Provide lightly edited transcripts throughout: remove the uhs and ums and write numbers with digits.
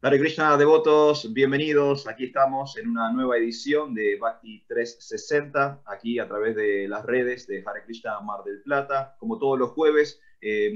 Hare Krishna, devotos, bienvenidos. Aquí estamos en una nueva edición de Bhakti 360, aquí a través de las redes de Hare Krishna Mar del Plata, como todos los jueves,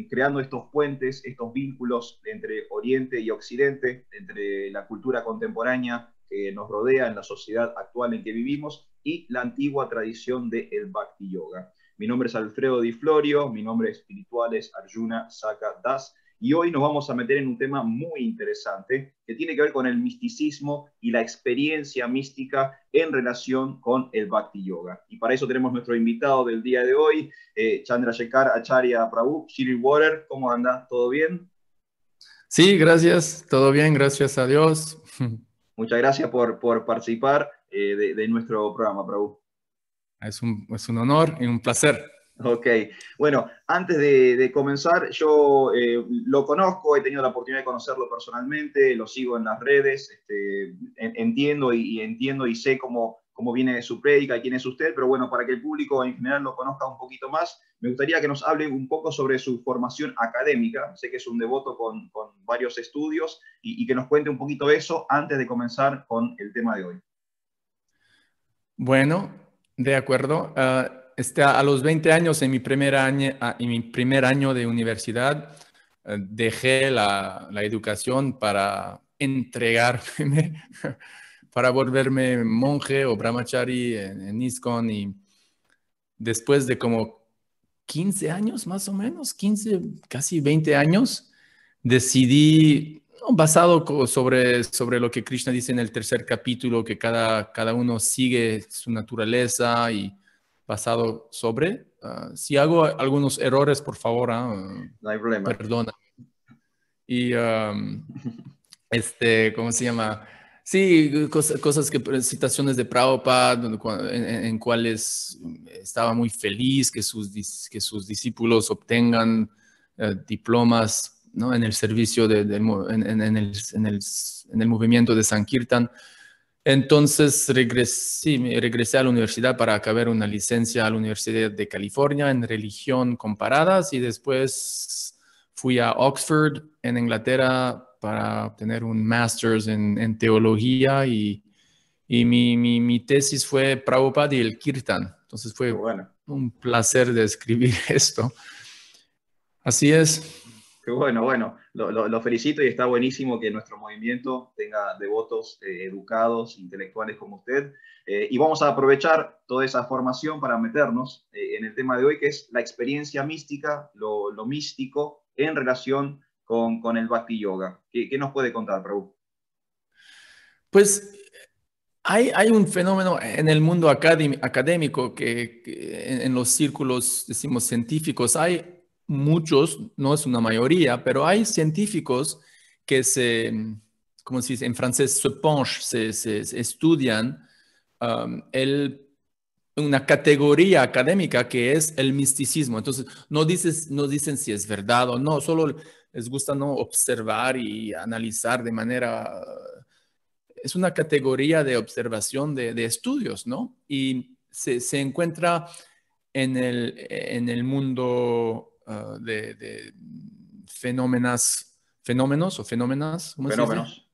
creando estos puentes, estos vínculos entre Oriente y Occidente, entre la cultura contemporánea que nos rodea en la sociedad actual en que vivimos y la antigua tradición del Bhakti Yoga. Mi nombre es Alfredo Di Florio, mi nombre espiritual es Arjuna Saka Das. Y hoy nos vamos a meter en un tema muy interesante que tiene que ver con el misticismo y la experiencia mística en relación con el Bhakti Yoga. Y para eso tenemos nuestro invitado del día de hoy, Chandrasekhar Acharya Prabhu. Shiri Water, ¿cómo anda? ¿Todo bien? Sí, gracias. Todo bien, gracias a Dios. Muchas gracias por participar de nuestro programa, Prabhu. Es un honor y un placer. Ok, bueno, antes de comenzar, yo lo conozco, he tenido la oportunidad de conocerlo personalmente, lo sigo en las redes, entiendo y entiendo y sé cómo viene su prédica y quién es usted, pero bueno, para que el público en general lo conozca un poquito más, me gustaría que nos hable un poco sobre su formación académica. Sé que es un devoto con varios estudios y que nos cuente un poquito eso antes de comenzar con el tema de hoy. Bueno, de acuerdo. A los 20 años, en mi primer año de universidad, dejé la educación para entregarme, para volverme monje o brahmachari en ISKCON. Y después de como 15 años, más o menos, 15, casi 20 años, decidí, ¿no?, basado sobre lo que Krishna dice en el tercer capítulo, que cada uno sigue su naturaleza, y basado sobre, si hago algunos errores, por favor, No hay problema. perdona. Y, ¿cómo se llama? Sí, cosas citaciones de Prabhupada, en cuales estaba muy feliz que sus discípulos obtengan diplomas, ¿no?, en el servicio en el movimiento de Sankirtan. Entonces regresé a la universidad para acabar una licencia a la Universidad de California en religión comparadas, y después fui a Oxford en Inglaterra para obtener un master's en teología, y mi tesis fue Prabhupada y el Kirtan. Entonces Qué fue bueno. un placer de escribir esto. Así es. Qué bueno, bueno, lo felicito y está buenísimo que nuestro movimiento tenga devotos educados, intelectuales como usted. Y vamos a aprovechar toda esa formación para meternos en el tema de hoy, que es la experiencia mística, lo místico en relación con el Bhakti Yoga. ¿Qué nos puede contar, Prabhu? Pues hay un fenómeno en el mundo académico que en los círculos, decimos, científicos. Hay muchos, no es una mayoría, pero hay científicos que como se dice en francés, se penchent, se estudian una categoría académica que es el misticismo. Entonces, no dicen si es verdad o no, solo les gusta, ¿no?, observar y analizar de manera. Es una categoría de observación de estudios, ¿no? Y se encuentra en el mundo de fenómenos o fenómenas, ¿cómo se dice? Fenómenos.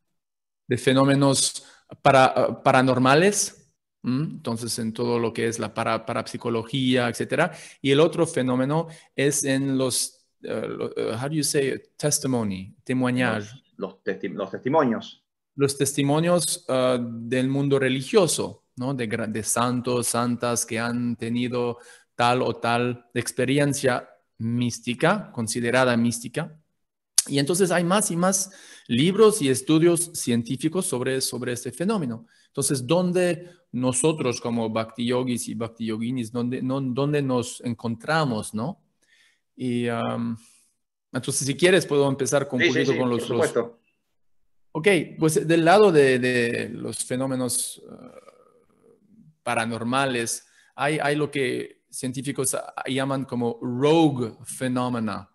De fenómenos paranormales. Entonces, en todo lo que es la parapsicología, etcétera. Y el otro fenómeno es en los, how do you say it? Testimony, En témoignage. los testimonios. Los testimonios del mundo religioso, ¿no? De santos, santas que han tenido tal o tal experiencia mística, considerada mística. Y entonces hay más y más libros y estudios científicos sobre este fenómeno. Entonces, ¿dónde nosotros como Bhakti Yogis y Bhakti Yoginis, dónde nos encontramos, no? Y entonces, si quieres, puedo empezar un Sí, sí, poquito sí, con por los. supuesto. Ok, pues del lado de los fenómenos paranormales, hay lo que científicos llaman como rogue phenomena.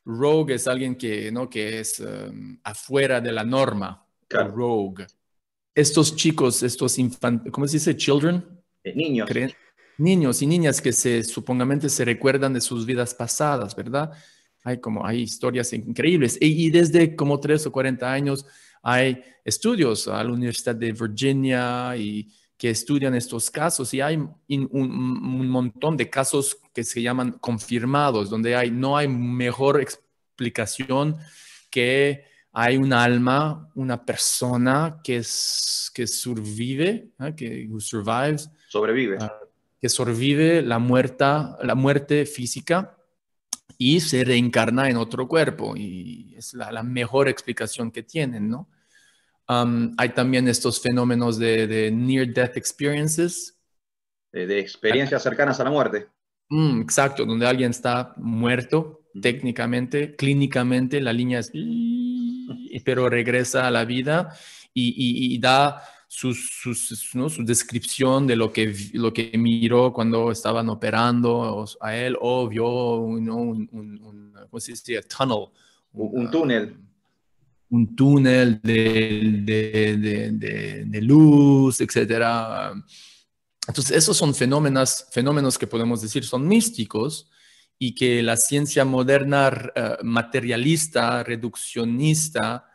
Rogue es alguien que, ¿no?, que es afuera de la norma, Claro. rogue. Estos chicos, estos infantes, ¿cómo se dice? Children, Niños. creen, niños y niñas que supongamente se recuerdan de sus vidas pasadas, ¿verdad? Hay historias increíbles. Y desde como 3 o 40 años Hay estudios a la Universidad de Virginia y que estudian estos casos y hay un montón de casos que se llaman confirmados, donde no hay mejor explicación que hay un alma, una persona que sobrevive, who survives, Sobrevive. que sobrevive la muerte física y se reencarna en otro cuerpo. Y es la mejor explicación que tienen, ¿no? Hay también estos fenómenos de near-death experiences. De experiencias cercanas a la muerte. Exacto, donde alguien está muerto técnicamente, clínicamente, la línea es... pero regresa a la vida y da ¿no? su descripción de lo que miró cuando estaban operando a él o vio ¿cómo se dice? Tunnel. Un túnel. Un túnel de luz, etcétera. Entonces, esos son fenómenos que podemos decir son místicos y que la ciencia moderna materialista, reduccionista,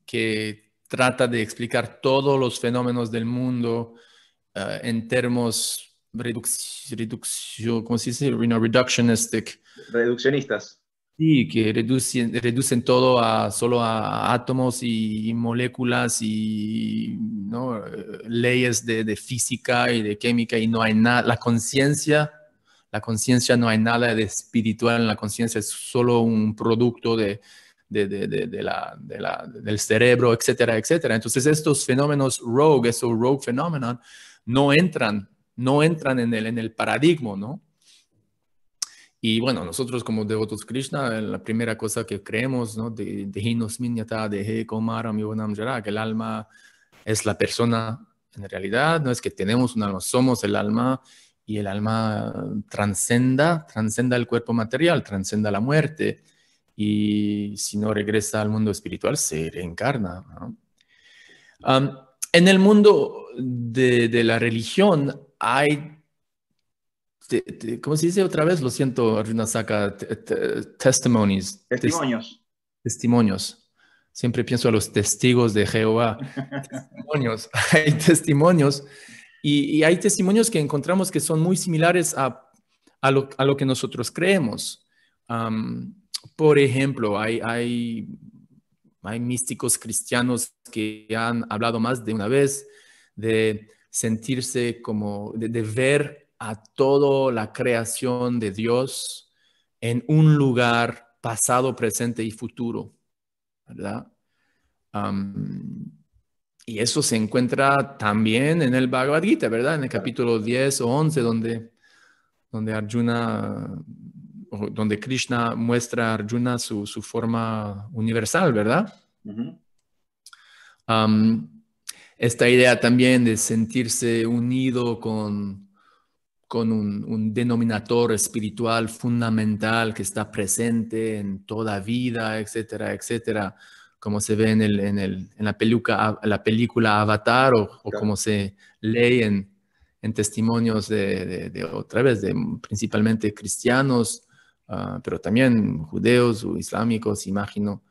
que trata de explicar todos los fenómenos del mundo en términos ¿cómo se dice? Reductionistic. Reduccionistas. Sí, que reducen todo solo a átomos y moléculas y ¿no? Leyes de física y de química y no hay nada. La conciencia no hay nada de espiritual en la conciencia, es solo un producto del cerebro, etcétera, etcétera. Entonces estos fenómenos esos rogue phenomenon, no entran en el paradigma, ¿no? Y bueno, nosotros como devotos Krishna, la primera cosa que creemos, ¿no? Que el alma es la persona en realidad, no es que tenemos un alma, somos el alma y el alma transcenda el cuerpo material, transcenda la muerte y si no regresa al mundo espiritual se reencarna, ¿no? En el mundo de la religión hay ¿cómo se dice otra vez? Lo siento, Arjuna Saka, testimonies. Testimonios. Testimonios. Siempre pienso a los testigos de Jehová. Testimonios. Hay testimonios. Y hay testimonios que encontramos que son muy similares a lo que nosotros creemos. Por ejemplo, hay místicos cristianos que han hablado más de una vez de sentirse como, de ver a toda la creación de Dios en un lugar pasado, presente y futuro, ¿verdad? Y eso se encuentra también en el Bhagavad Gita, ¿verdad? En el capítulo 10 o 11, donde Arjuna, donde Krishna muestra a Arjuna su forma universal, ¿verdad? Esta idea también de sentirse unido con un denominador espiritual fundamental que está presente en toda vida, etcétera, etcétera, como se ve en la película Avatar o como se lee en testimonios otra vez, principalmente cristianos, pero también judeos o islámicos, imagino.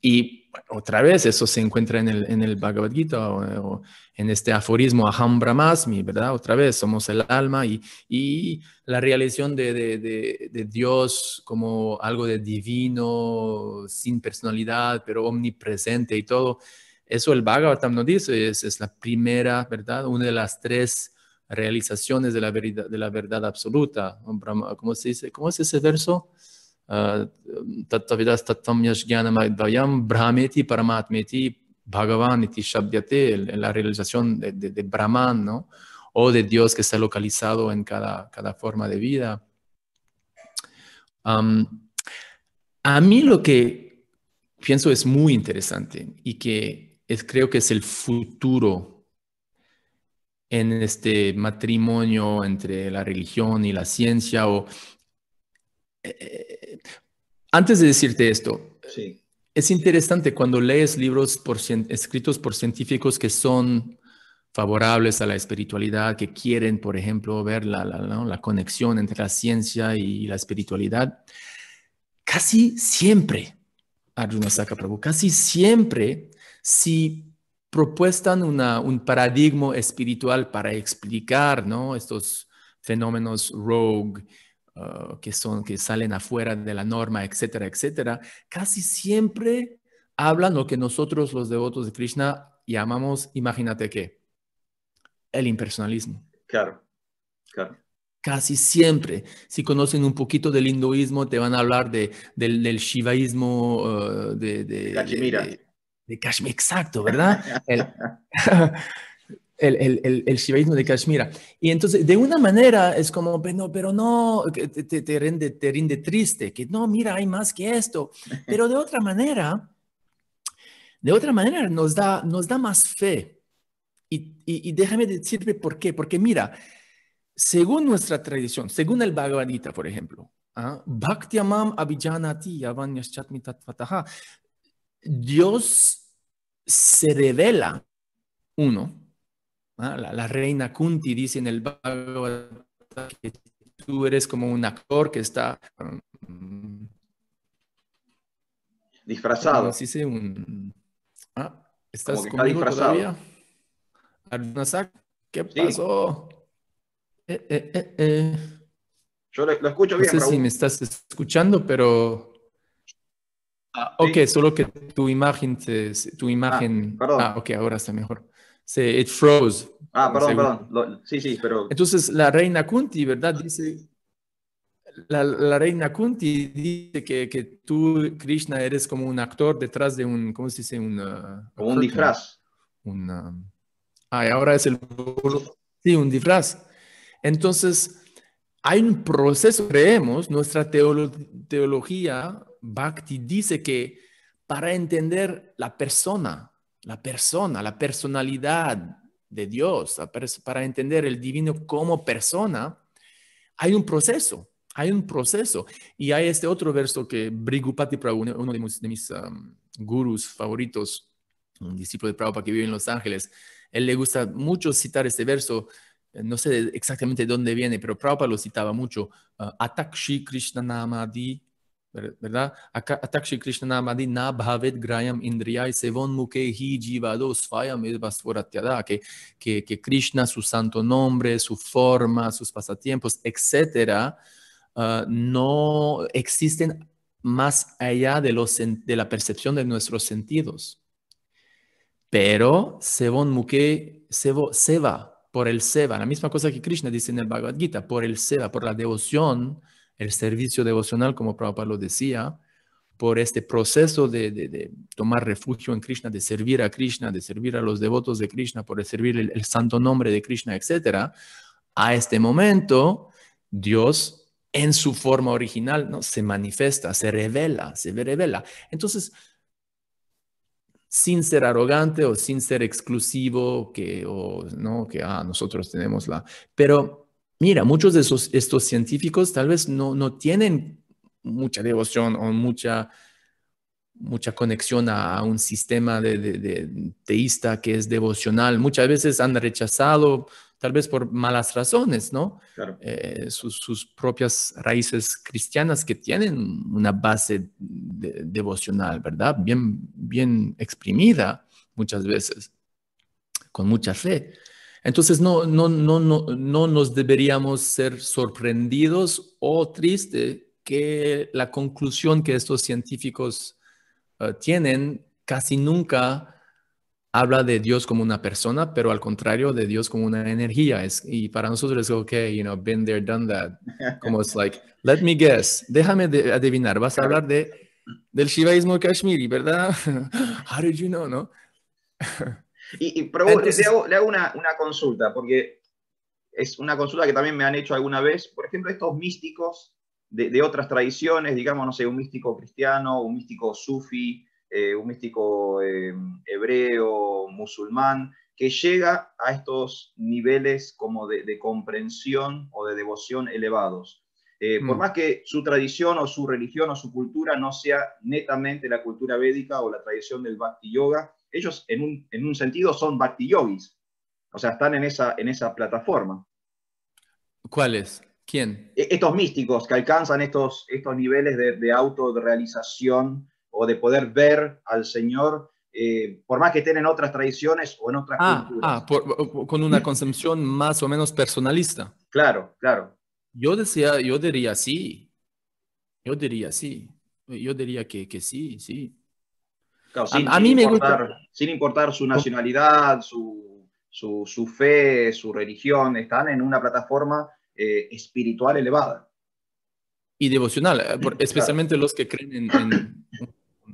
Y otra vez eso se encuentra en el Bhagavad Gita o en este aforismo Aham Brahmasmi, ¿verdad? Otra vez somos el alma y la realización de Dios como algo de divino, sin personalidad, pero omnipresente y todo. Eso el Bhagavatam nos dice, es la primera, ¿verdad? Una de las tres realizaciones de la verdad absoluta. ¿Cómo se dice? ¿Cómo es ese verso? Tattavidas tattam yashgyanam brahmeti paramatmeti bhagavan iti shabdyate, la realización de Brahman, ¿no? O de Dios que está localizado en cada forma de vida. A mí lo que pienso es muy interesante y que creo que es el futuro en este matrimonio entre la religión y la ciencia antes de decirte esto, sí. Es interesante cuando lees libros escritos por científicos que son favorables a la espiritualidad, que quieren, por ejemplo, ver la conexión entre la ciencia y la espiritualidad. Casi siempre Arjuna Saka Prabhu, casi siempre, si propuestan un paradigma espiritual para explicar, ¿no?, estos fenómenos rogue, que salen afuera de la norma, etcétera, etcétera, casi siempre hablan lo que nosotros los devotos de Krishna llamamos, imagínate qué, el impersonalismo. Claro, claro. Casi siempre, si conocen un poquito del hinduismo, te van a hablar del shivaísmo, Cachemira. de Kashmir, exacto, ¿verdad? El shivaísmo de Kashmir. Y entonces, de una manera, es como, pero no, que te rinde triste, que no, mira, hay más que esto. Pero de otra manera nos da más fe. Y déjame decirte por qué. Porque mira, según nuestra tradición, según el Bhagavad Gita, por ejemplo, Bhaktyamam abhijanati yavanyashchatmi tattvataha, Dios se revela uno. La reina Kunti dice en el Bhagavad Gita que tú eres como un actor que está ¿cómo Disfrazado. se dice? Como ¿Estás que está conmigo disfrazado. todavía? Arjuna Sak, ¿qué Sí, pasó? Eh, eh, eh, eh. yo lo escucho No bien, sé si me Prabhu. estás escuchando, pero ok, Sí. solo que tu Ah, imagen, perdón. ok, ahora está mejor. It froze Ah, por un perdón, segundo. perdón. Sí, sí, pero Entonces, la reina Kunti, ¿verdad? Dice, la reina Kunti dice que tú, Krishna, eres como un actor detrás de un, ¿cómo se dice? A como un curtain. disfraz. Un, y ahora es sí, un disfraz. Entonces, hay un proceso, creemos, nuestra teología, Bhakti, dice que para entender la personalidad de Dios, para entender el divino como persona, hay un proceso. Y hay este otro verso que Brigupati Prabhu, uno de mis gurús favoritos, un discípulo de Prabhupada que vive en Los Ángeles, él le gusta mucho citar este verso, no sé exactamente de dónde viene, pero Prabhupada lo citaba mucho, Atakshi Krishna Namadi, ¿verdad? Atakshi Krishna Namadi na bhavet grayam indriyai sevon muke hi jivado svayam edvasvaratyada, que Krishna, su santo nombre, su forma, sus pasatiempos, etcétera, no existen más allá de la percepción de nuestros sentidos. Pero Sevon Mukhe, Seva, por el Seva, la misma cosa que Krishna dice en el Bhagavad Gita, por el Seva, por la devoción, el servicio devocional, como Prabhupada lo decía, por este proceso de tomar refugio en Krishna, de servir a Krishna, de servir a los devotos de Krishna, por servir el santo nombre de Krishna, etcétera. A este momento, Dios en su forma original, ¿no?, se manifiesta, se revela, se revela. Entonces, sin ser arrogante o sin ser exclusivo, ¿no?, que nosotros tenemos la... Pero mira, muchos de estos científicos tal vez no tienen mucha devoción o mucha conexión a un sistema de teísta que es devocional. Muchas veces han rechazado, tal vez por malas razones, ¿no? Claro. Sus propias raíces cristianas que tienen una base devocional, ¿verdad? Bien, bien exprimida muchas veces, con mucha fe. Entonces no nos deberíamos ser sorprendidos o triste que la conclusión que estos científicos tienen casi nunca habla de Dios como una persona, pero al contrario de Dios como una energía. Y para nosotros es okay, been there, done that. Como es like, let me guess, déjame adivinar, vas a Claro. hablar del shivaísmo kashmiri, ¿verdad? How did you know, no? Pero Entonces, le hago una consulta, porque es una consulta que también me han hecho alguna vez. Por ejemplo, estos místicos de otras tradiciones, digamos, no sé, un místico cristiano, un místico sufi, un místico hebreo, musulmán, que llega a estos niveles como de comprensión o de devoción elevados. Por más que su tradición o su religión o su cultura no sea netamente la cultura védica o la tradición del Bhakti Yoga, ellos en un sentido son Bhakti Yogis, o sea, están en esa plataforma. ¿cuál es? ¿Quién? Estos místicos que alcanzan estos niveles de autorrealización o de poder ver al Señor, por más que estén en otras tradiciones o en otras culturas. Con una concepción más o menos personalista. Claro, claro. Yo diría sí. Yo diría sí. Yo diría que sí, sí. Claro, A mí me gusta. sin importar su nacionalidad, su fe, su religión, están en una plataforma espiritual elevada. Y devocional, Claro, especialmente los que creen en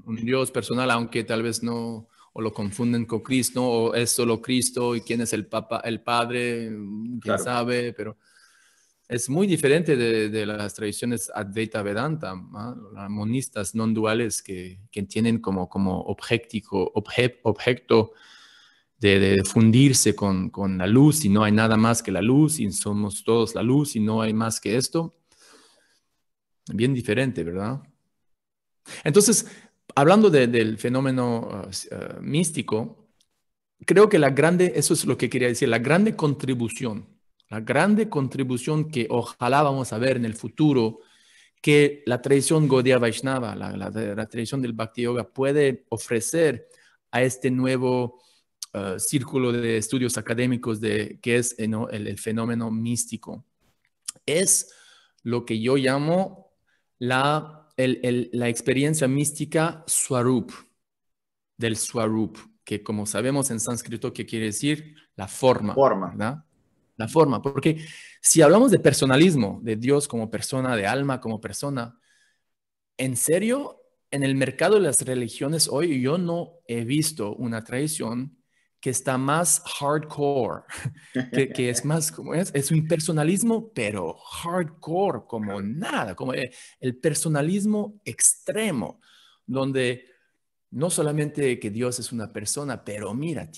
un Dios personal, aunque tal vez no, o lo confunden con Cristo, o es solo Cristo, y quién es el Papa, el Padre, quién claro. sabe, pero es muy diferente de las tradiciones Advaita Vedanta, ¿no? Los monistas non duales que tienen como objeto de fundirse con la luz, y no hay nada más que la luz, y somos todos la luz, y no hay más que esto. Bien diferente, ¿verdad? Entonces, hablando del fenómeno místico, creo que eso es lo que quería decir, la grande contribución que ojalá vamos a ver en el futuro, que la tradición Gaudiya Vaishnava, la tradición del Bhakti Yoga puede ofrecer a este nuevo círculo de estudios académicos que es ¿no? el fenómeno místico. Es lo que yo llamo la experiencia mística Swarup, del Swarup, que como sabemos en sánscrito, ¿qué quiere decir? La forma, Forma. ¿verdad? La forma, porque si hablamos de personalismo, de Dios como persona, de alma como persona, en serio, en el mercado de las religiones hoy yo no he visto una tradición que está más hardcore, que es más como es un personalismo, pero hardcore, como nada, como el personalismo extremo, donde no solamente que Dios es una persona, pero mira,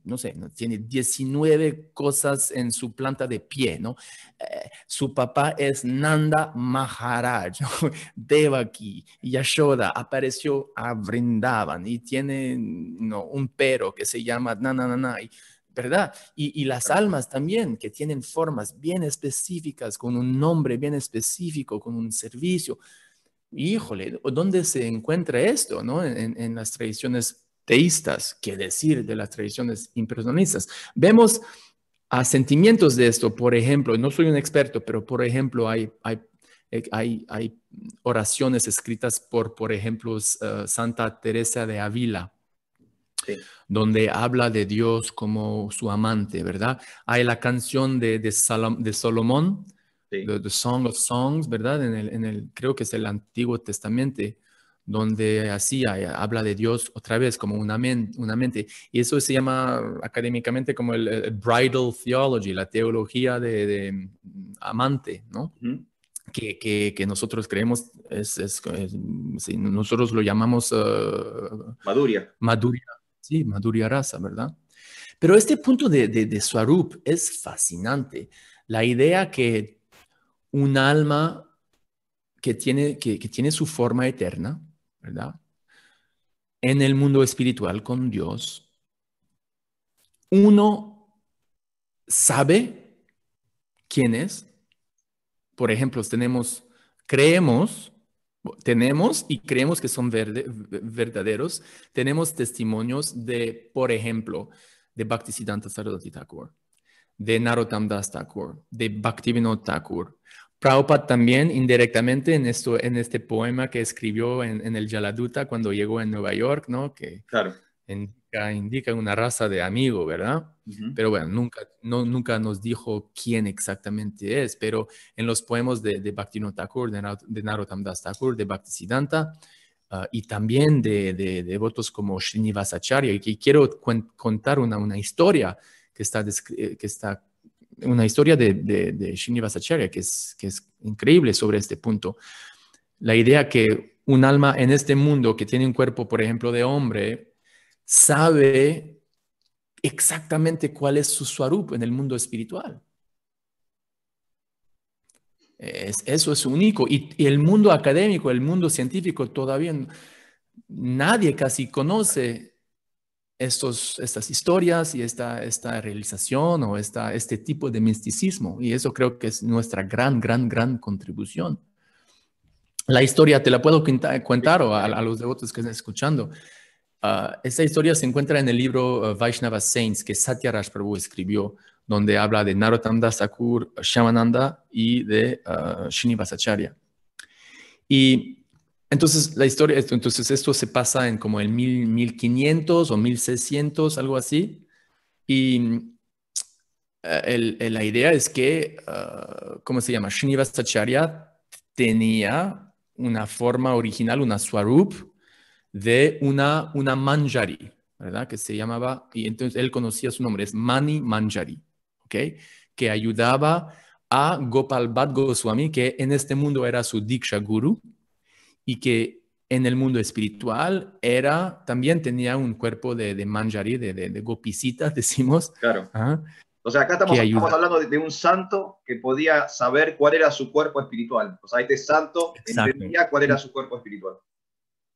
no sé, tiene 19 cosas en su planta de pie, ¿no? Su papá es Nanda Maharaj, ¿no? Devaki, Yashoda, apareció a Vrindavan y tiene no, un pero que se llama Nananana, ¿verdad? Y las almas también, que tienen formas bien específicas, con un nombre bien específico, con un servicio. Híjole, ¿dónde se encuentra esto, no? En las tradiciones teístas, qué decir de las tradiciones impersonalistas. Vemos sentimientos de esto, por ejemplo, no soy un experto, pero por ejemplo, hay oraciones escritas por ejemplo, Santa Teresa de Ávila, Sí. donde habla de Dios como su amante, ¿verdad? Hay la canción de Salomón, Sí. The Song of Songs, ¿verdad? Creo que es el Antiguo Testamento, donde así habla de Dios otra vez como una mente. Y eso se llama académicamente como el bridal theology, la teología de amante, ¿no? Uh-huh. Que nosotros creemos, sí, nosotros lo llamamos Maduria. Madhurya, sí, Madhurya Rasa, ¿verdad? Pero este punto de Swarup es fascinante. La idea que un alma que tiene su forma eterna, ¿verdad? En el mundo espiritual con Dios, uno sabe quién es. Por ejemplo, tenemos y creemos que son verdaderos. Tenemos testimonios de, por ejemplo, de Bhaktisiddhanta Saraswati Thakur, de Narottam Das Thakur, de Bhaktivinoda Thakur. Prabhupada también indirectamente en este poema que escribió en el Jaladuta cuando llegó en Nueva York, ¿no? Que Claro. indica una raza de amigo, ¿verdad? Uh-huh. Pero bueno, nunca nos dijo quién exactamente es, pero en los poemas de Bhaktivinoda Thakur, de Narottam Das Thakur, de Bhaktisiddhanta, y también de devotos como Srinivasacharya, y que quiero contar una historia que está una historia de Srinivasacharya que es increíble sobre este punto. La idea que un alma en este mundo que tiene un cuerpo, por ejemplo, de hombre, sabe exactamente cuál es su swarup en el mundo espiritual. Eso es único. Y el mundo académico, el mundo científico, todavía nadie casi conoce estas historias y esta realización o este tipo de misticismo. Y eso creo que es nuestra gran contribución. La historia te la puedo contar o a los devotos que están escuchando. Esta historia se encuentra en el libro Vaishnava Saints que Satya Raj Prabhu escribió, donde habla de Narottam Das Thakur, Shyamananda y de Srinivasacharya. Y entonces la historia, entonces esto se pasa en como el 1500 o 1600, algo así. Y la idea es que, ¿cómo se llama? Srinivasacharya tenía una forma original, una swarup, de una manjari, ¿verdad? Que se llamaba, y entonces él conocía su nombre, es Mani Manjari, ¿ok? Que ayudaba a Gopal Bhatt Goswami, que en este mundo era su Diksha Guru, y que en el mundo espiritual también tenía un cuerpo de manjari, de gopisita, decimos, Claro. ¿ah? O sea, acá Que estamos ayuda. hablando de un santo que podía saber cuál era su cuerpo espiritual. O sea, este santo Exacto. entendía cuál era su cuerpo espiritual.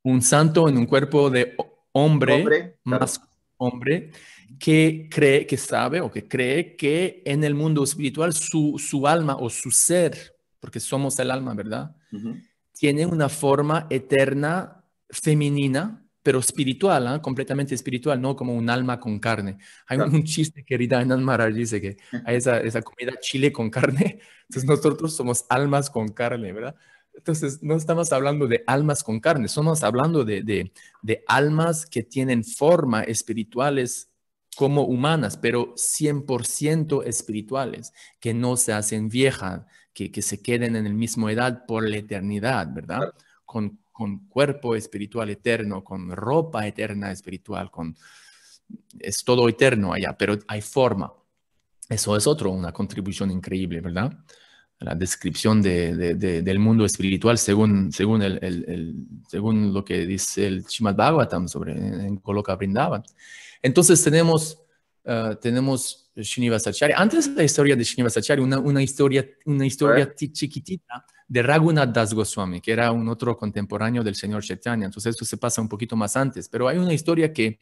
Un santo en un cuerpo de hombre, Hombre, claro. más hombre, que cree, que sabe o que cree que en el mundo espiritual su alma o su ser, porque somos el alma, ¿verdad? Ujú. Tiene una forma eterna femenina, pero espiritual, ¿ah? Completamente espiritual, no como un alma con carne. Hay Claro. un chiste que Hridayanand Maharaj dice que hay esa comida chile con carne, entonces nosotros somos almas con carne, ¿verdad? Entonces no estamos hablando de almas con carne, estamos hablando de almas que tienen forma espirituales como humanas, pero 100% espirituales, que no se hacen viejas, que se queden en la misma edad por la eternidad, ¿verdad? Claro. Con cuerpo espiritual eterno, con ropa eterna espiritual, es todo eterno allá, pero hay forma. Eso es una contribución increíble, ¿verdad? La descripción del mundo espiritual según lo que dice el Srimad Bhagavatam en Goloka Vrindavan. Entonces tenemos Srinivasacharya. Antes de la historia de Srinivasacharya, una A historia ver. chiquitita de Raghunath Das Goswami, que era un otro contemporáneo del señor Chaitanya. Entonces esto se pasa un poquito más antes, pero hay una historia que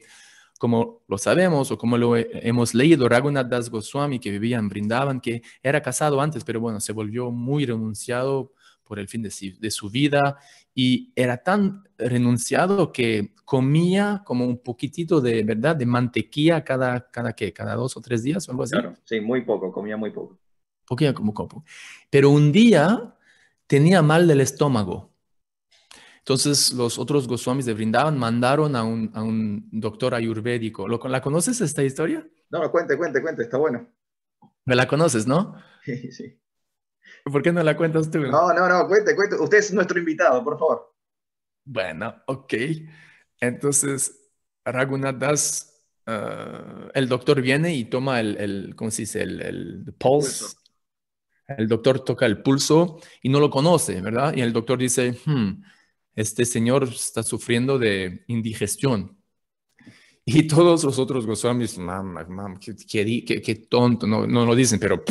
como lo sabemos o como lo hemos leído, Raghunath Das Goswami, que vivía en Vrindavan, que era casado antes, pero bueno, se volvió muy renunciado por el fin de su vida y era tan renunciado que comía como un poquitito de, ¿verdad?, de mantequilla cada 2 o 3 días o algo así, Claro, sí, muy poco, comía muy poco. poquilla como copo. Pero un día tenía mal del estómago. Entonces los otros Goswamis de Vrindavan mandaron a un doctor ayurvédico. ¿La conoces esta historia? No, no, cuente, está bueno. ¿Me la conoces, no? Sí, sí. ¿Por qué no la cuentas tú? No, cuente. Usted es nuestro invitado, por favor. Bueno, ok. Entonces, Raghunath Das, el doctor viene y toma ¿cómo se dice? El pulse. Pulso. El doctor toca el pulso y no lo conoce, ¿verdad? Y el doctor dice, este señor está sufriendo de indigestión. Y todos los otros Goswamis, qué tonto, no lo dicen, pero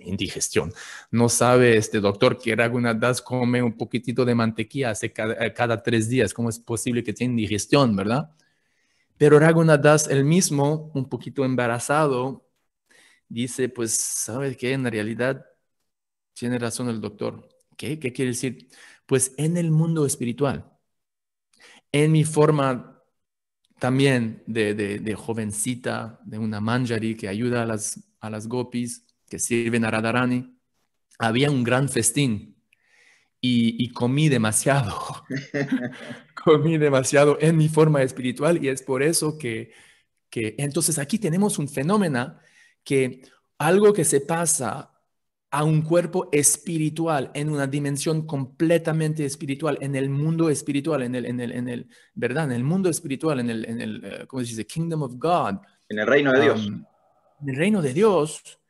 indigestión. No sabe este doctor que Raghunath Das come un poquitito de mantequilla hace cada 3 días. ¿Cómo es posible que tenga indigestión, verdad? Pero Raghunath Das, él mismo, un poquito embarazado, dice, pues, ¿sabe qué? En realidad tiene razón el doctor. ¿Qué? ¿Qué quiere decir? Pues en el mundo espiritual, en mi forma también de jovencita, de una manjari que ayuda a las gopis que sirven a Radharani. Había un gran festín y comí demasiado, comí demasiado en mi forma espiritual y es por eso que entonces aquí tenemos un fenómeno que algo que se pasa a un cuerpo espiritual, en una dimensión completamente espiritual, en el mundo espiritual, ¿verdad? En el mundo espiritual, ¿cómo se dice? Kingdom of God, En el reino de Dios. en el reino de Dios,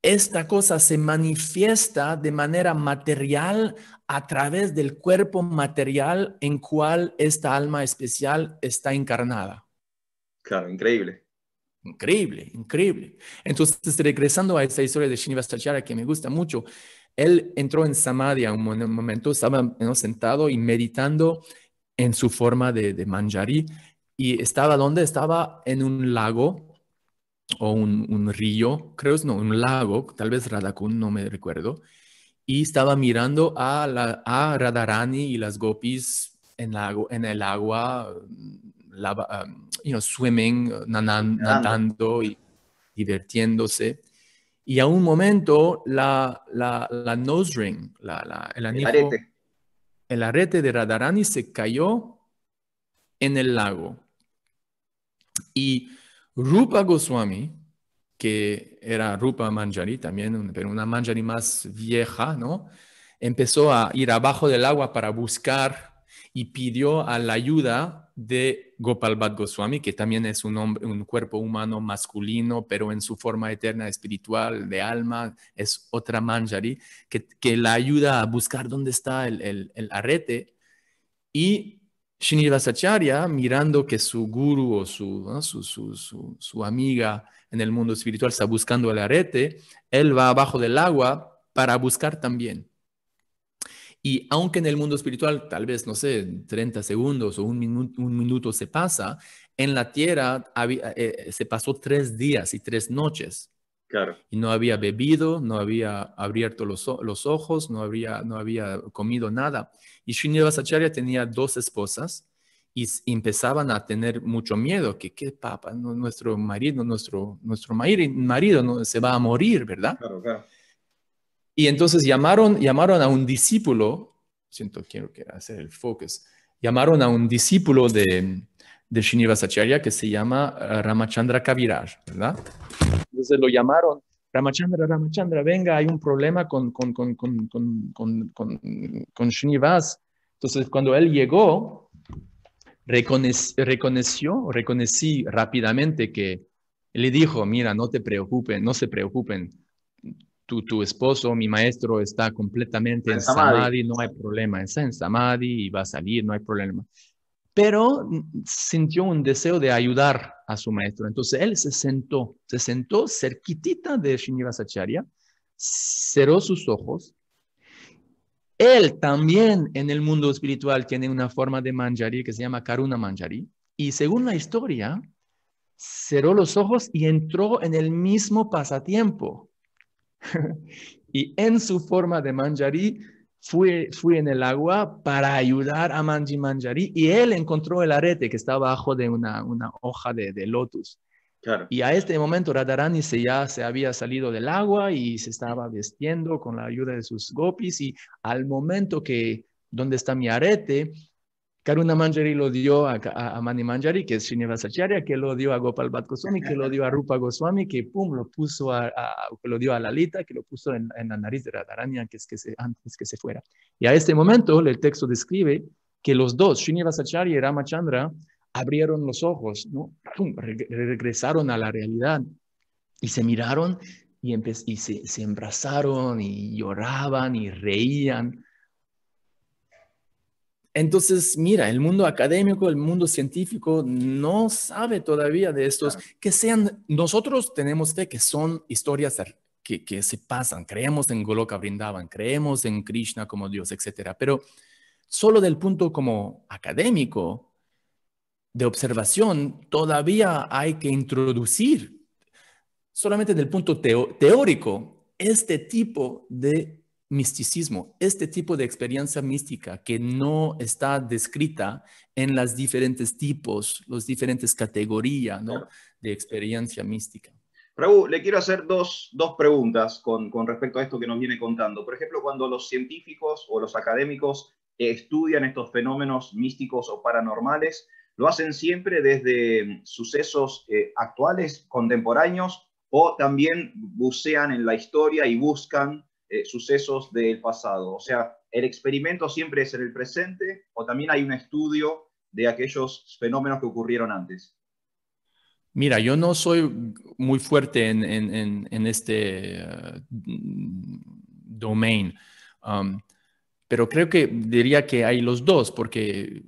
esta cosa se manifiesta de manera material a través del cuerpo material en cual esta alma especial está encarnada. Claro, increíble. Increíble, increíble. Entonces, regresando a esta historia de Srinivasacharya que me gusta mucho, él entró en Samadhi a un momento, estaba, ¿no?, sentado y meditando en su forma de manjari y estaba ¿dónde? Estaba en un lago o un río, creo, no, un lago, tal vez Radhakund, no me recuerdo, y estaba mirando a Radharani y las gopis en el agua, swimming, Nadando. nadando y divirtiéndose. Y a un momento la nose ring, El arete. el arete de Radharani se cayó en el lago. Y Rupa Goswami, que era Rupa Manjari también, pero una Manjari más vieja, ¿no? Empezó a ir abajo del agua para buscar y pidió a la ayuda de Gopal Bhatt Goswami, que también es un hombre, un cuerpo humano masculino, pero en su forma eterna espiritual, de alma, es otra Manjari, que la ayuda a buscar dónde está el arete. Y Srinivasacharya, mirando que su guru o ¿no? su amiga en el mundo espiritual está buscando el arete, él va abajo del agua para buscar también. Y aunque en el mundo espiritual, tal vez, no sé, 30 segundos o un minuto se pasa, en la tierra se pasó 3 días y 3 noches. Claro. Y no había bebido, no había abierto los ojos, no había comido nada. Y Srinivasacharya tenía 2 esposas y empezaban a tener mucho miedo, que qué papa, nuestro marido, nuestro marido no, se va a morir, ¿verdad? Claro, claro. Y entonces llamaron a un discípulo, quiero hacer el focus, llamaron a un discípulo de Srinivasacharya que se llama Ramachandra Kaviraj, ¿verdad? Entonces lo llamaron, Ramachandra, venga, hay un problema con Srinivas. Entonces cuando él llegó, reconocí rápidamente que le dijo, mira, no se preocupen, tu esposo, mi maestro, está completamente en En Samadhi. Samadhi, no hay problema, está en Samadhi y va a salir, no hay problema. Pero sintió un deseo de ayudar a su maestro. Entonces él se sentó cerquitita de Srinivasacharya, cerró sus ojos. Él también en el mundo espiritual tiene una forma de manjari que se llama Karuna Manjari. Y según la historia, cerró los ojos y entró en el mismo pasatiempo. Y en su forma de manjari, fui en el agua para ayudar a Manji Manjari y él encontró el arete que estaba bajo de una hoja de lotus. Claro. Y a este momento Radharani ya se había salido del agua y se estaba vistiendo con la ayuda de sus gopis y al momento que, ¿dónde está mi arete? Karuna Manjari lo dio a Mani Manjari, que es Srinivasacharya, que lo dio a Gopal Bhatt Goswami, que lo dio a Rupa Goswami, que lo puso que lo dio a Lalita, que lo puso en la nariz de Radharani antes que se fuera. Y a este momento el texto describe que los dos, Srinivasacharya y Ramachandra, abrieron los ojos, ¿no? Regresaron a la realidad y se miraron y se embrazaron y lloraban y reían. Entonces, mira, el mundo académico, el mundo científico no sabe todavía de estos, Claro. nosotros tenemos fe que son historias que se pasan, creemos en Goloka Vrindavan, creemos en Krishna como Dios, etcétera, pero solo del punto como académico, de observación, todavía hay que introducir, solamente del punto teórico, este tipo de misticismo, este tipo de experiencia mística que no está descrita en las diferentes tipos, las diferentes categorías, ¿no? Claro. De experiencia mística. Prabhu, le quiero hacer dos preguntas con respecto a esto que nos viene contando. Por ejemplo, cuando los científicos o los académicos estudian estos fenómenos místicos o paranormales, ¿lo hacen siempre desde sucesos actuales, contemporáneos, o también bucean en la historia y buscan sucesos del pasado? O sea, ¿el experimento siempre es en el presente o también hay un estudio de aquellos fenómenos que ocurrieron antes? Mira, yo no soy muy fuerte en este domain, pero creo que diría que hay los dos, porque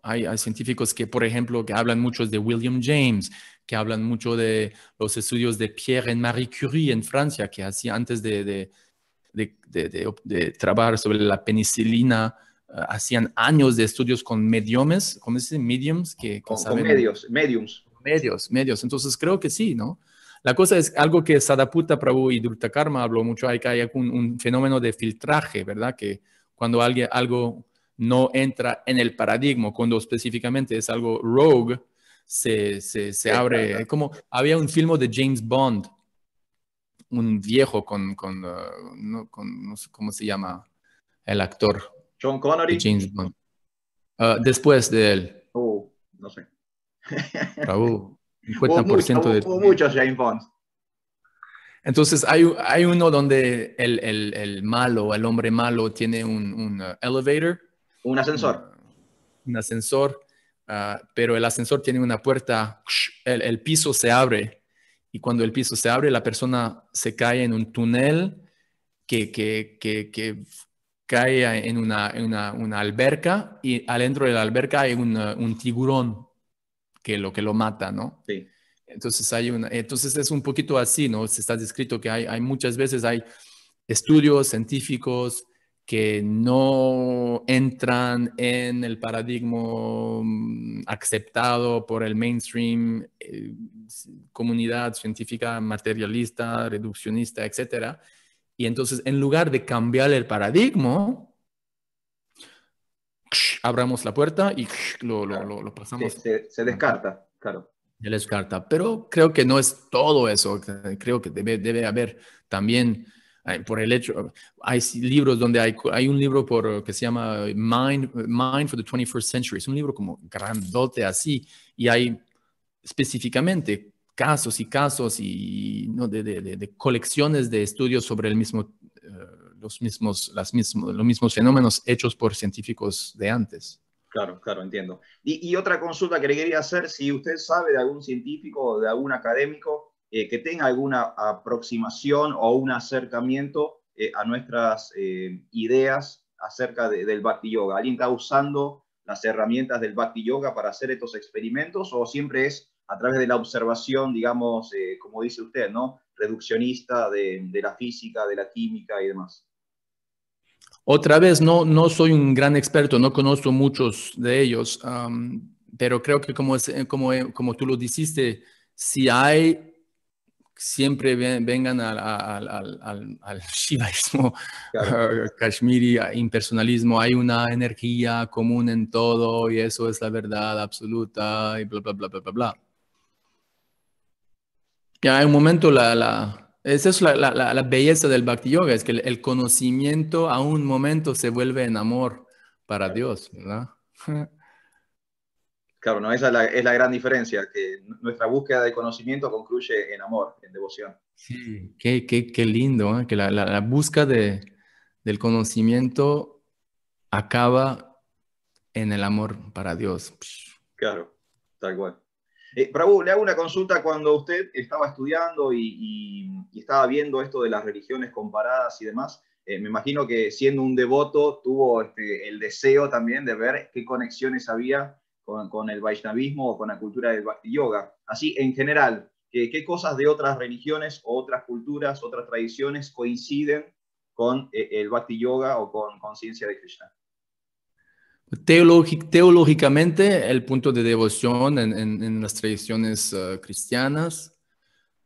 hay científicos que, por ejemplo, que hablan mucho de William James, que hablan mucho de los estudios de Pierre y Marie Curie en Francia, que hacía antes de trabajar sobre la penicilina, hacían años de estudios con mediums, ¿cómo se dice? Mediums que Con saben mediums. medios. Entonces creo que sí, ¿no? La cosa es algo que Sadaputa Prabhu y Drutta Karma habló mucho, hay que hay un fenómeno de filtraje, ¿verdad? Que cuando algo no entra en el paradigma, cuando específicamente es algo rogue, se abre. Como había un film de James Bond, un viejo no sé cómo se llama el actor John de Connery. James Bond. Después de él, No sé. Prabhu, Hubo, 50% de... hubo muchos James Bond. Entonces hay uno donde el malo, el hombre malo, tiene un elevator, Un un, ascensor. un ascensor, pero el ascensor tiene una puerta, el piso se abre y cuando el piso se abre la persona se cae en un túnel que cae en una alberca y adentro de la alberca hay un tiburón que lo mata, ¿no? Sí. Entonces es un poquito así, ¿no? Se está descrito que hay muchas veces hay estudios científicos que no entran en el paradigma aceptado por el mainstream, comunidad científica materialista, reduccionista, etcétera. Y entonces, en lugar de cambiar el paradigma, abramos la puerta y lo Sí, pasamos. se descarta, claro. Ya les carta, pero creo que no es todo eso. Creo que debe haber también, por el hecho, hay libros donde hay un libro que se llama Mind for the 21st Century. Es un libro como grandote así y hay específicamente casos y casos y ¿no? de colecciones de estudios sobre el mismo, los mismos fenómenos hechos por científicos de antes. Claro, claro, entiendo. Y otra consulta que le quería hacer, si usted sabe de algún científico o de algún académico que tenga alguna aproximación o un acercamiento a nuestras ideas acerca del Bhakti Yoga. ¿Alguien está usando las herramientas del Bhakti Yoga para hacer estos experimentos o siempre es a través de la observación, digamos, como dice usted, ¿no? Reduccionista de la física, de la química y demás? Otra vez, no soy un gran experto, no conozco muchos de ellos, pero creo que como tú lo dijiste, si hay, siempre vengan al shivaísmo, Claro. kashmiri, impersonalismo, hay una energía común en todo y eso es la verdad absoluta y bla, bla, bla, bla, bla, bla. Ya hay un momento, esa es la belleza del Bhakti Yoga, es que el conocimiento a un momento se vuelve en amor para Claro. Dios, ¿verdad? Claro, no, esa es la gran diferencia, que nuestra búsqueda de conocimiento concluye en amor, en devoción. Sí, qué lindo, ¿eh? Que la búsqueda del conocimiento acaba en el amor para Dios. Claro, tal cual. Prabhu, le hago una consulta cuando usted estaba estudiando y estaba viendo esto de las religiones comparadas y demás. Me imagino que siendo un devoto tuvo el deseo también de ver qué conexiones había con el Vaishnavismo o con la cultura del Bhakti Yoga. Así, en general, ¿qué cosas de otras religiones o otras culturas, otras tradiciones coinciden con el Bhakti Yoga o con conciencia de Krishna? Teológicamente, el punto de devoción en las tradiciones cristianas,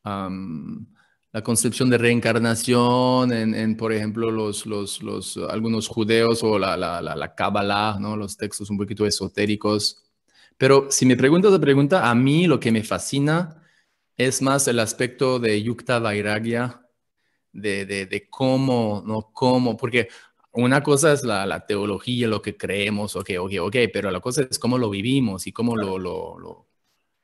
um, la concepción de reencarnación por ejemplo, algunos judeos o la Kabbalah, ¿no? Los textos un poquito esotéricos. Pero si me preguntas la pregunta, a mí lo que me fascina es más el aspecto de Yukta Vairagya, de cómo, ¿no? Cómo, porque una cosa es la teología, lo que creemos, ok, pero la cosa es cómo lo vivimos y cómo Claro.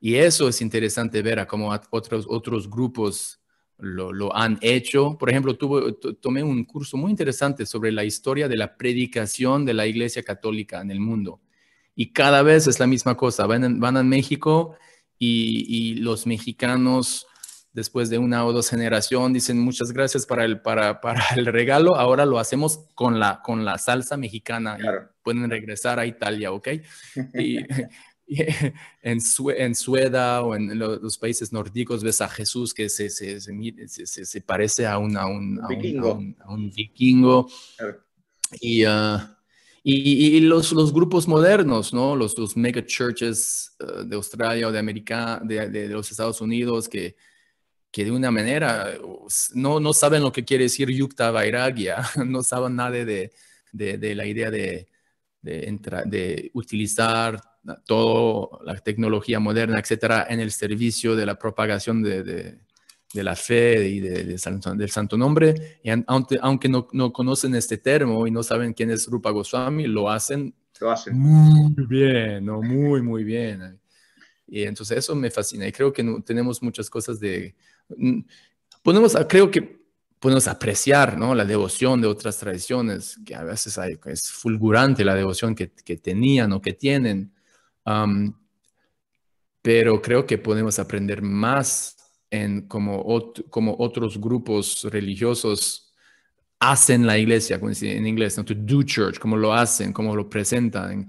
Y eso es interesante ver a cómo otros grupos lo han hecho. Por ejemplo, tomé un curso muy interesante sobre la historia de la predicación de la Iglesia Católica en el mundo. Y cada vez es la misma cosa. Van a México y los mexicanos, después de una o dos generaciones, dicen muchas gracias para el regalo. Ahora lo hacemos con la salsa mexicana y Claro. pueden regresar a Italia, ¿ok? Y, y en Suecia o en los países nórdicos ves a Jesús que se parece a Un vikingo. a un vikingo. Claro. Y, y los grupos modernos, ¿no? Los mega churches de Australia o de América, de los Estados Unidos, que que de una manera no saben lo que quiere decir Yukta Vairagya, no saben nada de la idea de utilizar toda la tecnología moderna, etcétera, en el servicio de la propagación de la fe y del santo nombre. Y aunque no conocen este término y no saben quién es Rupa Goswami, lo hacen Lo hacen. muy bien, ¿no? Muy, muy bien. Y entonces eso me fascina. Y creo que tenemos muchas cosas creo que podemos apreciar, ¿no? La devoción de otras tradiciones, que a veces es fulgurante la devoción que tenían o que tienen. Um, pero creo que podemos aprender más en como otros grupos religiosos hacen la iglesia, como dice en inglés, ¿no? To do church, cómo lo hacen, cómo lo presentan.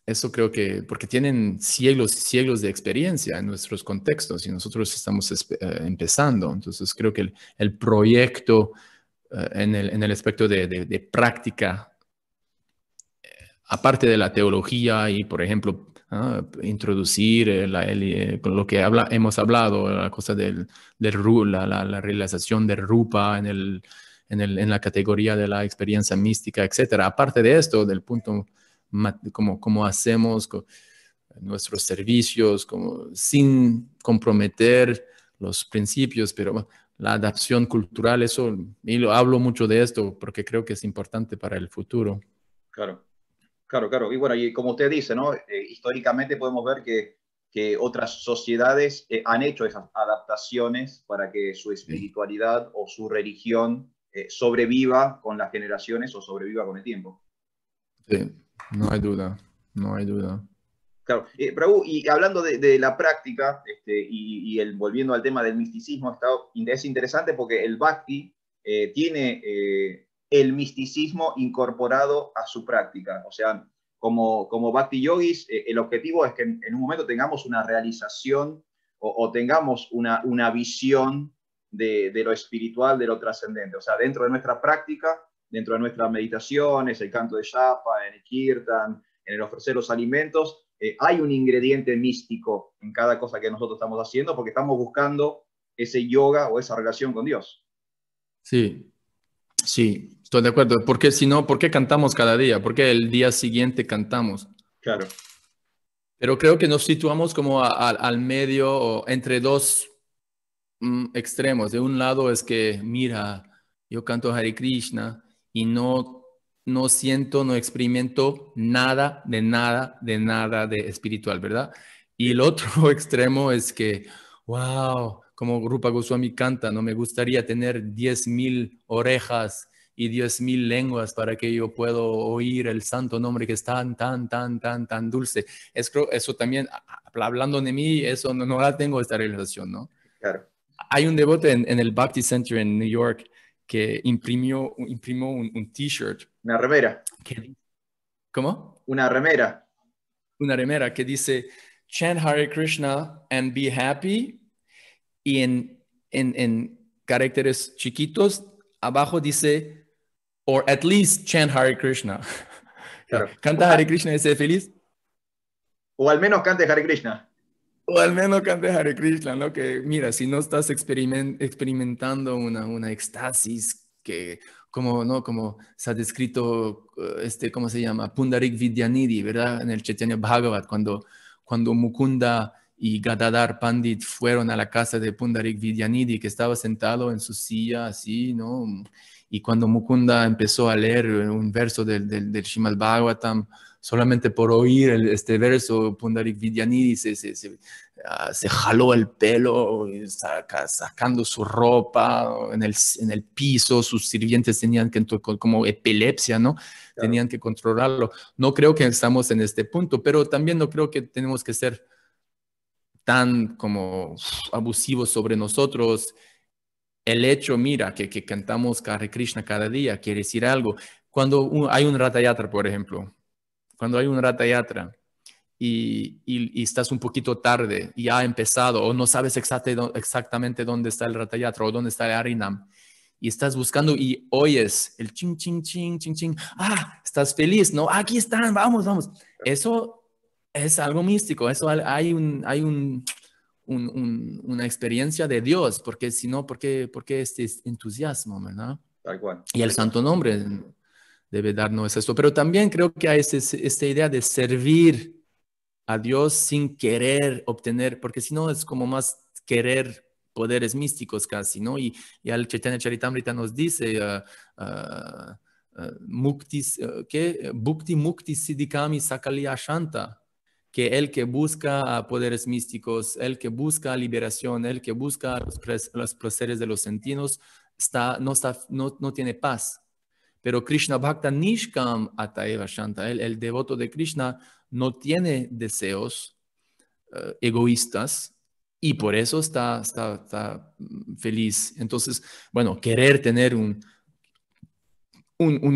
Eso creo que, porque tienen siglos y siglos de experiencia en nuestros contextos y nosotros estamos empezando. Entonces creo que el proyecto en el aspecto de práctica, aparte de la teología y, por ejemplo, introducir con lo que hemos hablado, la cosa la realización de Rupa en la categoría de la experiencia mística, etcétera. Aparte de esto, del punto como hacemos nuestros servicios, como sin comprometer los principios, pero bueno, la adaptación cultural, eso, y hablo mucho de esto porque creo que es importante para el futuro. Claro. Claro, claro. Y bueno, y como usted dice, ¿no? Históricamente podemos ver que otras sociedades han hecho esas adaptaciones para que su Sí. espiritualidad o su religión sobreviva con las generaciones o sobreviva con el tiempo. Sí, no hay duda, no hay duda. Claro, Prabhu, y hablando de la práctica, volviendo al tema del misticismo, es interesante porque el Bhakti tiene el misticismo incorporado a su práctica. O sea, como Bhakti Yogis, el objetivo es que en un momento tengamos una realización o tengamos una visión de lo espiritual, de lo trascendente. O sea, dentro de nuestra práctica, dentro de nuestras meditaciones, el canto de Japa, en el Kirtan, en el ofrecer los alimentos, hay un ingrediente místico en cada cosa que nosotros estamos haciendo porque estamos buscando ese yoga o esa relación con Dios. Sí, sí, estoy de acuerdo. Porque si no, ¿por qué cantamos cada día? ¿Por qué el día siguiente cantamos? Claro. Pero creo que nos situamos como al medio o entre dos extremos. De un lado es que, mira, yo canto Hare Krishna y no siento, no experimento nada, de nada, de nada de espiritual, ¿verdad? Y el Sí. otro extremo es que, wow, como Rupa Goswami canta, no me gustaría tener 10,000 orejas y 10,000 lenguas para que yo pueda oír el santo nombre que es tan, tan, tan, tan, tan dulce. Eso también, hablando de mí, eso no la tengo esta relación, ¿no? Claro. Hay un devoto en el Bhakti Center en New York que imprimió un t-shirt. Una remera. ¿Cómo? Una remera. Una remera que dice Chant Hare Krishna and be happy. Y en caracteres chiquitos, abajo dice or at least chant Hare Krishna. Claro. Canta Hare Krishna y sé feliz. O al menos cante Hare Krishna. O al menos cante Hare Krishna, ¿no? Que mira, si no estás experimentando una éxtasis que, como, ¿no? Como se ha descrito, ¿cómo se llama? Pundarik Vidyanidhi, ¿verdad? En el Chaitanya Bhagavat, cuando Mukunda y Gadadhar Pandit fueron a la casa de Pundarik Vidyanidhi, que estaba sentado en su silla, así, ¿no? Y cuando Mukunda empezó a leer un verso del Srimad Bhagavatam, solamente por oír este verso, Pundarik Vidyanidhi se jaló el pelo, sacando su ropa en el piso, sus sirvientes tenían que, como epilepsia, ¿no? Claro. Tenían que controlarlo. No creo que estamos en este punto, pero también no creo que tenemos que ser tan como abusivos sobre nosotros. El hecho, mira, que cantamos Hare Krishna cada día, quiere decir algo. Cuando hay un Ratha Yatra, por ejemplo, cuando hay un Ratha Yatra, y estás un poquito tarde y ha empezado o no sabes exactamente dónde está el Ratha Yatra o dónde está el Harinam y estás buscando y oyes el ching, ching, ching, ching, ching, estás feliz, ¿no? Aquí están, vamos, vamos. Eso es algo místico, eso hay una experiencia de Dios, porque si no, ¿por qué este entusiasmo, verdad? Tal cual. Y el santo nombre debe darnos esto. Pero también creo que hay esta idea de servir a Dios sin querer obtener, porque si no es como más querer poderes místicos casi, ¿no? Y al Chaitanya Charitamrita nos dice, ¿qué? Bhukti Mukti Siddhikami Sakali Ashanta, que el que busca poderes místicos, el que busca liberación, el que busca los placeres de los sentidos, no tiene paz. Pero Krishna Bhakta Nishkam Ataeva Shanta, el devoto de Krishna, no tiene deseos egoístas y por eso está feliz. Entonces, bueno, querer tener un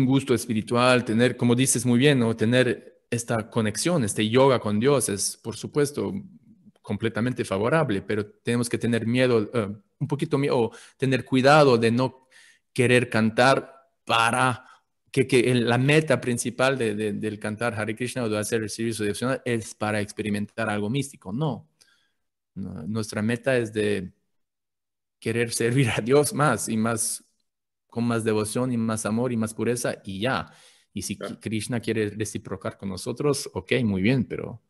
gusto espiritual, tener, como dices muy bien, ¿no? Tener esta conexión, este yoga con Dios es, por supuesto, completamente favorable, pero tenemos que tener miedo, un poquito miedo, o tener cuidado de no querer cantar para que la meta principal del cantar Hare Krishna o de hacer el servicio devocional es para experimentar algo místico. No, nuestra meta es de querer servir a Dios más y más, con más devoción y más amor y más pureza y ya. Y si Claro. Krishna quiere reciprocar con nosotros, ok, muy bien, pero,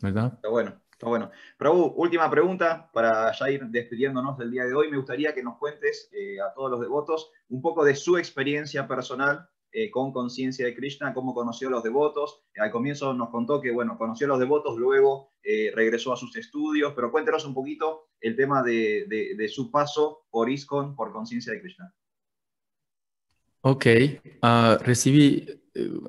¿verdad? Está bueno, está bueno. Prabhu, última pregunta para ya ir despidiéndonos del día de hoy. Me gustaría que nos cuentes a todos los devotos un poco de su experiencia personal con conciencia de Krishna, cómo conoció a los devotos. Al comienzo nos contó que, bueno, conoció a los devotos, luego regresó a sus estudios, pero cuéntenos un poquito el tema de su paso por ISKCON, por conciencia de Krishna. Ok, recibí,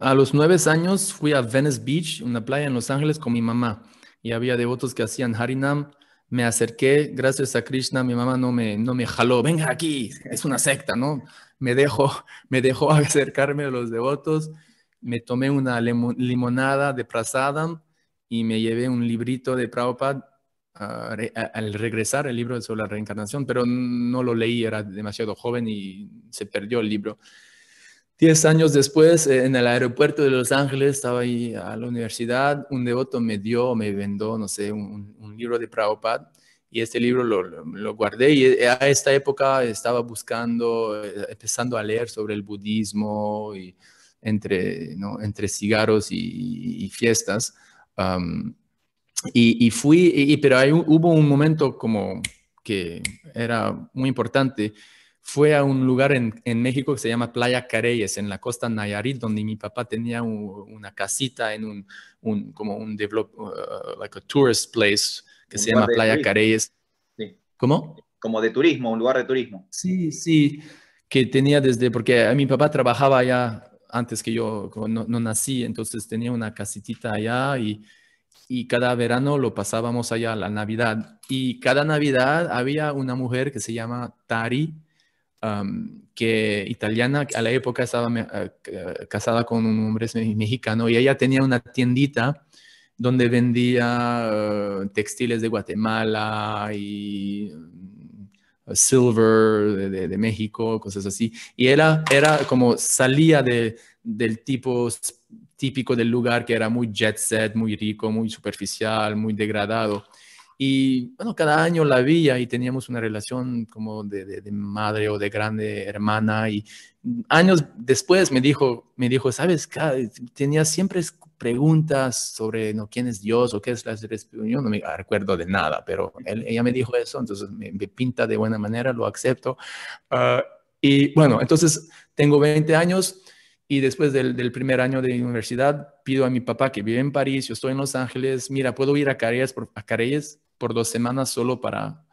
a los 9 años fui a Venice Beach, una playa en Los Ángeles, con mi mamá. Y había devotos que hacían Harinam. Me acerqué, gracias a Krishna, mi mamá no me jaló, venga aquí, es una secta, ¿no? Me dejó, me dejó acercarme a los devotos. Me tomé una limonada de Prasadam y me llevé un librito de Prabhupada al regresar, el libro sobre la reencarnación, pero no lo leí, era demasiado joven y se perdió el libro. 10 años después, en el aeropuerto de Los Ángeles, estaba ahí a la universidad, un devoto me vendó, no sé, un libro de Prabhupada, y este libro lo guardé, y a esta época estaba buscando, empezando a leer sobre el budismo, y ¿no? entre cigarros y fiestas. um, y fui, pero hubo un momento como que era muy importante. Fue a un lugar en México que se llama Playa Careyes, en la costa Nayarit, donde mi papá tenía una casita en como un like a tourist place que Un se lugar llama de Playa turismo, Careyes. sí. ¿Cómo? Como de turismo, un lugar de turismo. Sí, sí, que tenía porque mi papá trabajaba allá antes que yo, como no nací, entonces tenía una casitita allá y cada verano lo pasábamos allá a la Navidad. Y cada Navidad había una mujer que se llama Tari, que italiana, a la época estaba casada con un hombre mexicano y ella tenía una tiendita donde vendía textiles de Guatemala y silver de México, cosas así. Y era como salía del tipo típico del lugar, que era muy jet set, muy rico, muy superficial, muy degradado. Y bueno, cada año la veía y teníamos una relación como de madre o de grande hermana. Y años después me dijo, ¿sabes? Tenía siempre preguntas sobre ¿no? quién es Dios o qué es la respiración. Yo no me recuerdo de nada, pero ella me dijo eso, entonces me pinta de buena manera, lo acepto. Uh, y bueno, entonces tengo 20 años. Y después del primer año de universidad, pido a mi papá que vive en París, yo estoy en Los Ángeles, mira, puedo ir a Careyes por 2 semanas solo para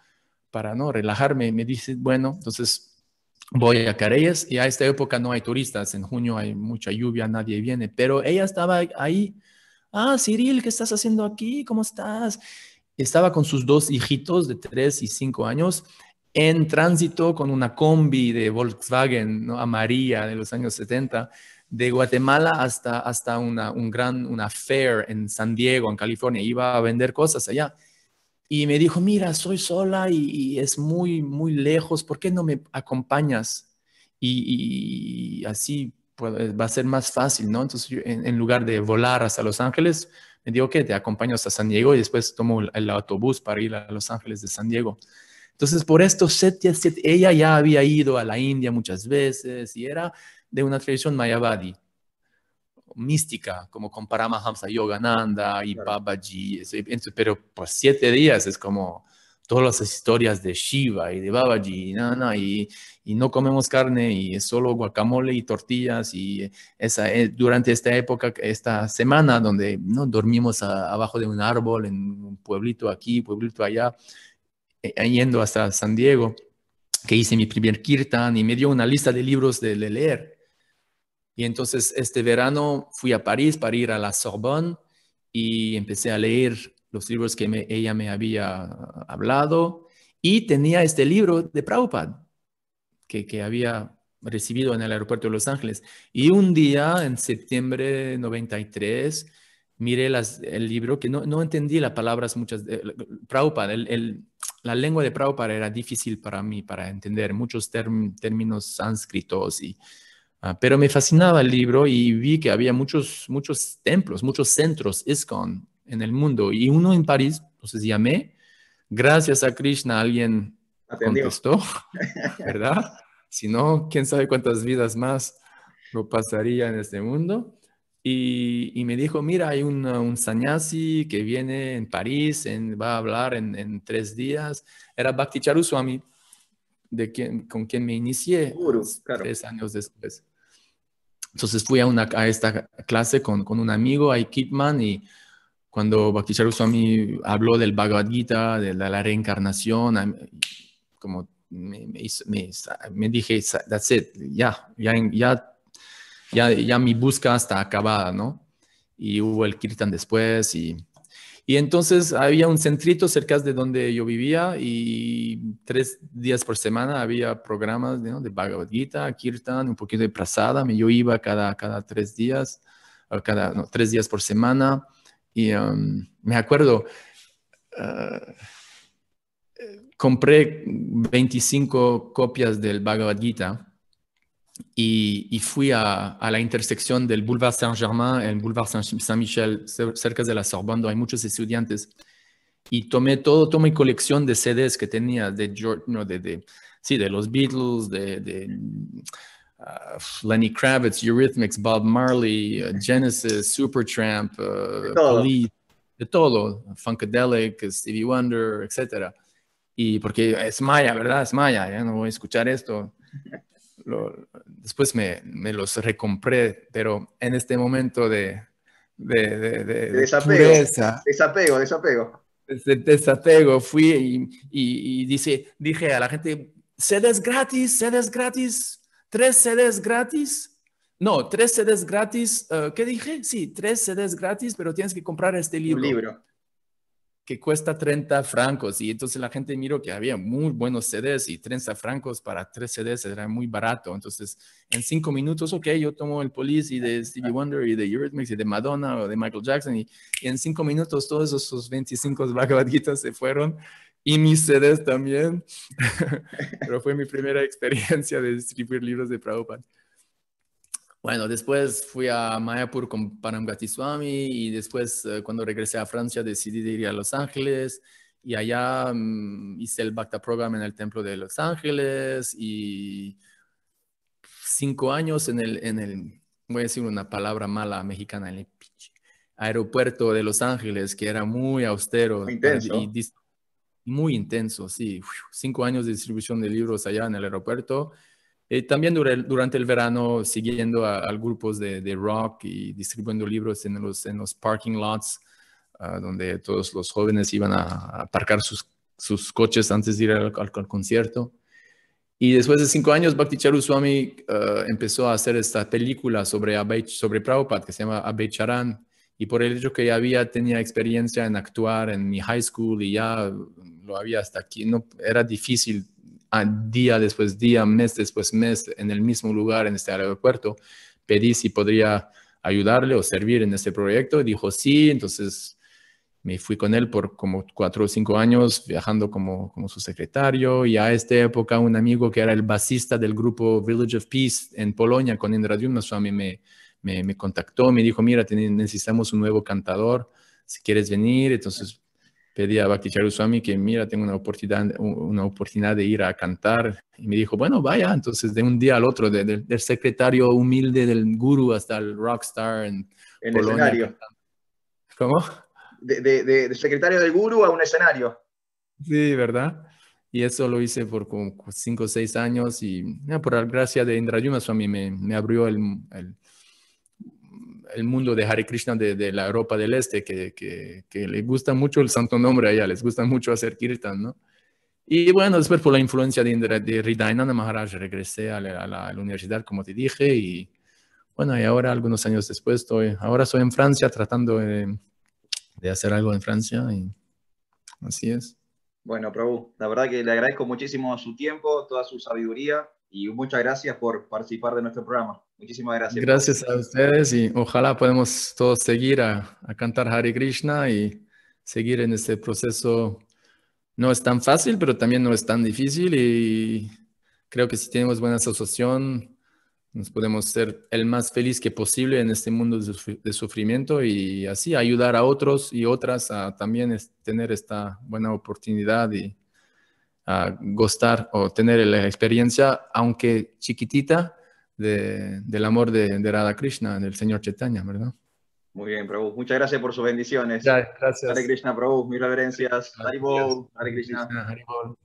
no relajarme. Me dice, bueno, entonces voy a Careyes y a esta época no hay turistas, en junio hay mucha lluvia, nadie viene, pero ella estaba ahí. Ah, Cyril, ¿qué estás haciendo aquí? ¿Cómo estás? Estaba con sus 2 hijitos de 3 y 5 años en tránsito con una combi de Volkswagen, ¿no? Amarilla de los años 70, de Guatemala hasta una fair en San Diego, en California. Iba a vender cosas allá. Y me dijo, mira, soy sola y es muy, muy lejos, ¿por qué no me acompañas? Y así pues, va a ser más fácil, ¿no? Entonces, yo, en lugar de volar hasta Los Ángeles, Me dijo, ok, te acompaño hasta San Diego y después tomo el autobús para ir a Los Ángeles de San Diego. Entonces, por estos ella ya había ido a la India muchas veces y era de una tradición mayavadi, mística, como con Paramahamsa Yogananda y Claro. Babaji, pero pues 7 días es como todas las historias de Shiva y de Babaji y no comemos carne y es solo guacamole y tortillas y durante esta época, esta semana donde no dormimos abajo de un árbol en un pueblito aquí, pueblito allá, yendo hasta San Diego, que hice mi primer kirtan y me dio una lista de libros de leer. Y entonces este verano fui a París para ir a la Sorbonne y empecé a leer los libros que ella me había hablado y tenía este libro de Prabhupada que había recibido en el aeropuerto de Los Ángeles. Y un día, en septiembre de 93, miré el libro que no entendí las palabras muchas. Prabhupada, la lengua de Prabhupada era difícil para mí, para entender muchos términos sánscritos pero me fascinaba el libro y vi que había muchos templos, muchos centros ISKCON en el mundo y uno en París. Entonces llamé, gracias a Krishna alguien Atendió. contestó, ¿verdad? Si no, quién sabe cuántas vidas más lo pasaría en este mundo. Y me dijo, mira, hay un sannyasi que viene en París, va a hablar en 3 días. Era Bhakti Charuswami, con quien me inicié Guru, claro. 3 años después. Entonces fui a esta clase con un amigo, a Kipman, y cuando Bhakti Swami habló del Bhagavad Gita, de la reencarnación, como me dije, that's it, ya mi búsqueda está acabada, ¿no? Y hubo el Kirtan después y entonces había un centrito cerca de donde yo vivía y 3 días por semana había programas, ¿no?, de Bhagavad Gita, Kirtan, un poquito de Prasada. Yo iba cada 3 días, o 3 días por semana. Y me acuerdo, uh, compré 25 copias del Bhagavad Gita y fui a la intersección del Boulevard Saint-Germain, el Boulevard Saint-Michel, cerca de la Sorbonne, donde hay muchos estudiantes. Y tomé toda mi colección de CDs que tenía de George, no, sí, de los Beatles, Lenny Kravitz, Eurythmics, Bob Marley, Genesis, Supertramp, De todo. Police, de todo, Funkadelic, Stevie Wonder, etc. Y porque es maya, ¿verdad? Es maya, ya no voy a escuchar esto. Después me los recompré, pero en este momento De de desapego. pureza, Desapego, desapego. de desapego, fui y dije a la gente, CDs gratis, CDs gratis, 3 CDs gratis. No, 3 CDs gratis. ¿Qué dije? Sí, 3 CDs gratis, pero tienes que comprar este Un libro libro. que cuesta 30 francos. Y entonces la gente miró que había muy buenos CDs y 30 francos para 3 CDs era muy barato. Entonces, en 5 minutos, ok, yo tomo el Police y de Stevie Wonder y de Eurythmics y de Madonna o de Michael Jackson y en 5 minutos todos esos 25 Bhagavad Gita se fueron y mis CDs también. Pero fue mi primera experiencia de distribuir libros de Prabhupada. Bueno, después fui a Mayapur con Paramgati Swami y después cuando regresé a Francia decidí de ir a Los Ángeles y allá hice el Bhakta Program en el Templo de Los Ángeles y 5 años voy a decir una palabra mala mexicana, en el aeropuerto de Los Ángeles, que era muy austero Muy intenso. muy intenso, sí. 5 años de distribución de libros allá en el aeropuerto. También durante el verano siguiendo a grupos de rock y distribuyendo libros en los parking lots, donde todos los jóvenes iban a aparcar sus coches antes de ir al concierto. Y después de 5 años, Bhakti Charuswami empezó a hacer esta película sobre Prabhupada que se llama Abhay Charan. Y por el hecho que ya tenía experiencia en actuar en mi high school y ya lo había hasta aquí, no, era difícil día después día, mes después mes, en el mismo lugar, en este aeropuerto. Pedí si podría ayudarle o servir en este proyecto y dijo sí. Entonces me fui con él por como 4 o 5 años, viajando como su secretario. Y a esta época un amigo que era el basista del grupo Village of Peace en Polonia con Indra Swami me contactó, me dijo, mira, necesitamos un nuevo cantador. si quieres venir. Entonces pedí a Bhakti Charu Swami que, mira, tengo una oportunidad de ir a cantar. Y me dijo, bueno, vaya. Entonces, de un día al otro, del secretario humilde del guru hasta el rockstar en En Polonia escenario. cantando. ¿Cómo? De secretario del gurú a un escenario. Sí, ¿verdad? Y eso lo hice por como 5 o 6 años y por la gracia de Indrayuma Swami me abrió el mundo de Hare Krishna de la Europa del Este, que le gusta mucho el santo nombre allá, les gusta mucho hacer kirtan, ¿no? Y bueno, después por la influencia de Hridayananda Maharaj regresé a la universidad, como te dije, y bueno, y ahora, algunos años después, ahora estoy en Francia tratando de hacer algo en Francia y así es. Bueno, Prabhu, la verdad que le agradezco muchísimo su tiempo, toda su sabiduría y muchas gracias por participar de nuestro programa. Muchísimas gracias, Prabhu. Gracias a ustedes y ojalá podamos todos seguir a cantar Hare Krishna y seguir en este proceso. No es tan fácil, pero también no es tan difícil y creo que si tenemos buena asociación, nos podemos ser el más feliz que posible en este mundo de sufrimiento y así ayudar a otros y otras a también tener esta buena oportunidad y a gustar o tener la experiencia, aunque chiquitita, del amor de Radha Krishna, del Señor Chaitanya, ¿verdad? Muy bien, Prabhu. Muchas gracias por sus bendiciones. Ya, Hare gracias. Krishna, Prabhu. Mil reverencias. Gracias. Hare Krishna. Krishna, Haribol.